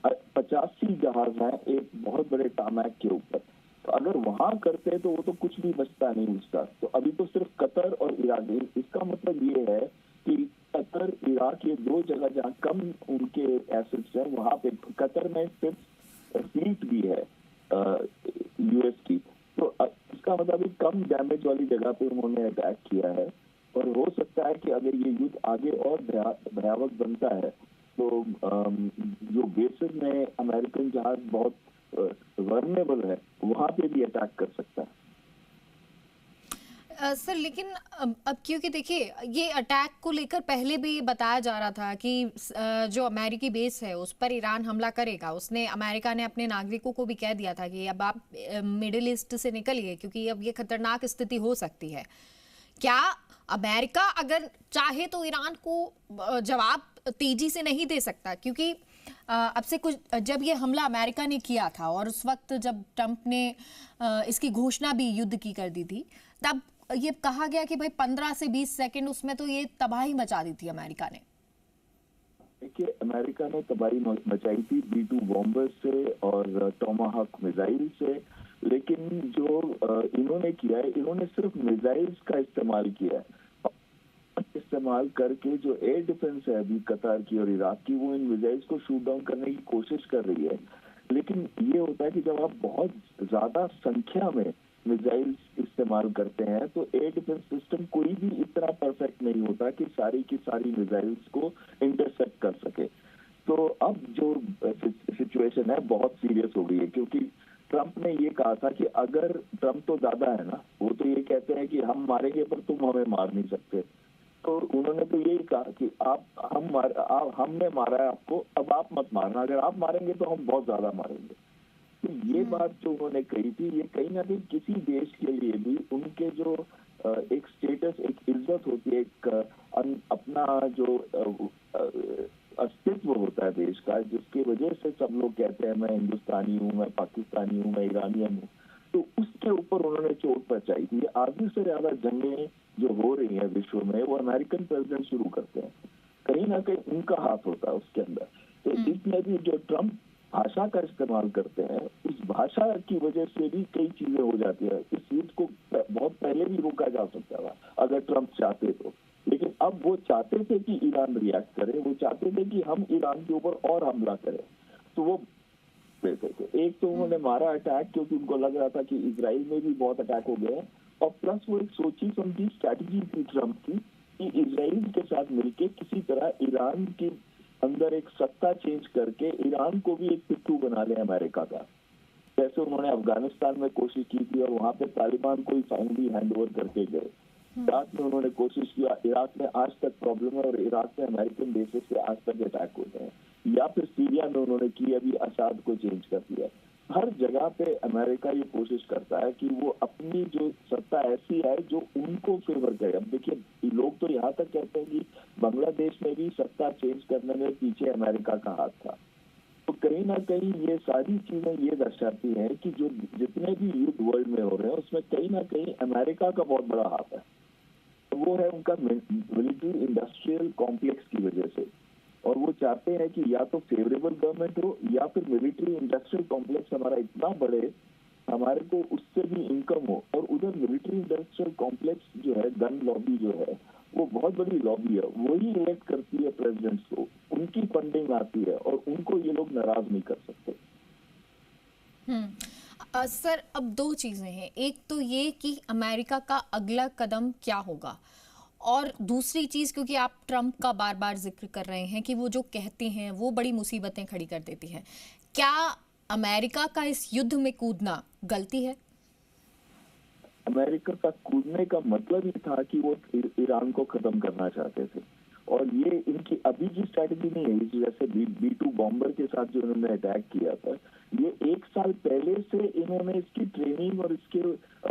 85 जहाज हैं एक बहुत बड़े टामैक के ऊपर। तो अगर वहां करते तो वो तो कुछ भी बचता नहीं उसका। तो अभी तो सिर्फ कतर और इराक, इसका मतलब ये है कि कतर इराक ये दो जगह जहाँ कम उनके एसेट्स हैं, वहां पे कतर में सिर्फ फ्लीट भी है यूएस की। तो इसका मतलब कम डैमेज वाली जगह पे उन्होंने अटैक किया है। और हो सकता है कि अगर ये युद्ध आगे और भयावह बनता है तो जो बेसिस में अमेरिकन जहाज बहुत वर्नेबल है वहां पे भी अटैक कर सकता है। सर लेकिन अब क्योंकि देखिए ये अटैक को लेकर पहले भी बताया जा रहा था कि जो अमेरिकी बेस है उस पर ईरान हमला करेगा। उसने अमेरिका ने अपने नागरिकों को भी कह दिया था कि अब आप मिडिल ईस्ट से निकलिए क्योंकि अब ये खतरनाक स्थिति हो सकती है। क्या अमेरिका अगर चाहे तो ईरान को जवाब तेजी से नहीं दे सकता? क्योंकि अब से कुछ जब ये हमला अमेरिका ने किया था और उस वक्त जब ट्रंप ने इसकी घोषणा भी युद्ध की कर दी थी, तब ये कहा गया कि भाई 15 से 20 सेकंड, उसमें तो ये तबाही मचा दी थी अमेरिका ने। देखिए, अमेरिका ने तबाही मचाई थी B-2 बॉम्बर से और टोमाहॉक मिसाइल से। लेकिन जो इन्होंने किया है, इन्होंने सिर्फ मिसाइल्स का इस्तेमाल किया है। इस्तेमाल करके जो एयर डिफेंस है अभी कतार की और इराक की, वो इन मिसाइल्स को शूट डाउन करने की कोशिश कर रही है। लेकिन ये होता है कि जब आप बहुत ज्यादा संख्या में मिसाइल्स इस्तेमाल करते हैं तो एयर डिफेंस सिस्टम कोई भी इतना परफेक्ट नहीं होता कि सारी की सारी मिसाइल्स को इंटरसेप्ट कर सके। तो अब जो सिचुएशन है बहुत सीरियस हो गई है, क्योंकि ट्रंप ने ये कहा था कि अगर ट्रंप तो दादा है ना, वो तो ये कहते हैं कि हम मारेंगे पर तुम हमें मार नहीं सकते। तो उन्होंने तो यही कहा कि हमने मारा है आपको, अब आप मत मारना, अगर आप मारेंगे तो हम बहुत ज्यादा मारेंगे। तो ये बात जो उन्होंने कही थी, ये कहीं ना कहीं किसी देश के लिए भी उनके जो एक स्टेटस, एक इज्जत होती है, एक अपना जो अस्तित्व होता है देश का, जिसकी वजह से सब लोग कहते हैं मैं हिंदुस्तानी हूँ, मैं पाकिस्तानी हूँ, मैं ईरानियन हूँ, तो उसके ऊपर उन्होंने चोट पहुंचाई थी। आधी से ज्यादा जंगें जो हो रही हैं विश्व में, वो अमेरिकन प्रेसिडेंट शुरू करते हैं, कहीं ना कहीं उनका हाथ होता है उसके अंदर। तो इसमें भी जो ट्रंप भाषा का इस्तेमाल करते हैं, उस भाषा की वजह से भी कई चीजें हो जाती है। इस युद्ध को बहुत पहले भी रोका जा सकता था अगर ट्रंप चाहते तो, लेकिन अब वो चाहते थे कि ईरान रिएक्ट करे, वो चाहते थे कि हम ईरान के ऊपर और हमला करें। तो वो एक तो उन्होंने मारा अटैक क्योंकि उनको लग रहा था कि इजराइल में भी बहुत अटैक हो गए, और प्लस वो एक सोची समझी स्ट्रैटेजी थी ट्रंप की कि इजराइल के साथ मिलकर किसी तरह ईरान के अंदर एक सत्ता चेंज करके ईरान को भी एक पिट्ठू बना ले अमेरिका का। जैसे उन्होंने अफगानिस्तान में कोशिश की थी और वहां पे तालिबान को ही फाइनली हैंड ओवर करके गए। इराक में उन्होंने कोशिश किया, इराक में आज तक प्रॉब्लम है और इराक में अमेरिकन बेसिस से आज तक अटैक होते हैं। या फिर सीरिया में उन्होंने की, अभी असाद को चेंज कर दिया। हर जगह पे अमेरिका ये कोशिश करता है कि वो अपनी जो सत्ता ऐसी है जो उनको फेवर करे। अब देखिए, लोग तो यहाँ तक कहते हैं कि बांग्लादेश में भी सत्ता चेंज करने में पीछे अमेरिका का हाथ था। तो कहीं ना कहीं ये सारी चीजें ये दर्शाती हैं कि जो जितने भी युद्ध वर्ल्ड में हो रहे हैं उसमें कहीं ना कहीं अमेरिका का बहुत बड़ा हाथ है। वो है उनका मिलिट्री इंडस्ट्रियल कॉम्प्लेक्स की वजह से, और वो चाहते हैं कि या तो फेवरेबल गवर्नमेंट हो या फिर मिलिट्री इंडस्ट्रियल कॉम्प्लेक्स हमारा इतना बढ़े, हमारे को उससे भी इनकम हो। और उधर मिलिट्री इंडस्ट्रियल कॉम्प्लेक्स जो है, गन लॉबी जो है, वो बहुत बड़ी लॉबी है, वही इलेक्ट करती है प्रेसिडेंट्स को, उनकी फंडिंग आती है और उनको ये लोग नाराज नहीं कर सकते। सर अब दो चीजें हैं, एक तो ये कि अमेरिका का अगला कदम क्या होगा, और दूसरी चीज, क्योंकि आप ट्रंप का बार बार जिक्र कर रहे हैं कि वो जो कहते हैं वो बड़ी मुसीबतें खड़ी कर देती हैं, क्या अमेरिका का इस युद्ध में कूदना गलती है? अमेरिका का कूदने का मतलब ही था कि वो ईरान को खत्म करना चाहते थे, और ये इनकी अभी की स्ट्रैटेजी नहीं है। जैसे B-2 बॉम्बर के साथ जो इन्होंने अटैक किया था, ये 1 साल पहले से इन्होंने इसकी ट्रेनिंग और इसके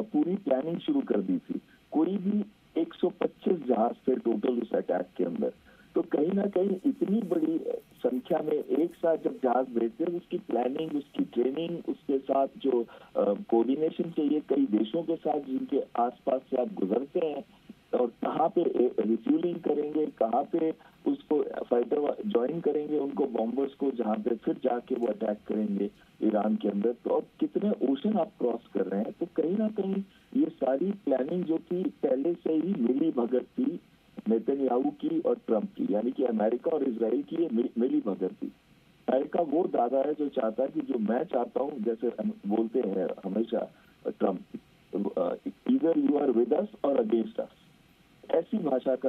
पूरी प्लानिंग शुरू कर दी थी। कोई भी 125 जहाज थे टोटल उस अटैक के अंदर। तो कहीं ना कहीं इतनी बड़ी संख्या में एक साथ जब जहाज भेजते हैं, उसकी प्लानिंग, उसकी ट्रेनिंग, उसके साथ जो कोऑर्डिनेशन चाहिए कई देशों के साथ जिनके आसपास से आप गुजरते हैं, और कहाँ पे रिफ्यूलिंग करेंगे, कहाँ पे उसको फाइटर ज्वाइन करेंगे उनको बॉम्बर्स को, जहाँ पे फिर जाके वो अटैक करेंगे ईरान के अंदर। तो अब कितने ओशन आप क्रॉस कर रहे हैं, तो कहीं ना कहीं ये सारी प्लानिंग जो थी पहले से ही मिली भगत थी नेतन्याहू की और ट्रंप की, यानी कि अमेरिका और इसराइल की ये मिली भगत थी। अमेरिका वो दादा है जो चाहता है कि जो मैं चाहता हूँ, जैसे हम बोलते हैं हमेशा ट्रंप, इधर यू आर विद अस और अगेंस्ट अस, ऐसी भाषा का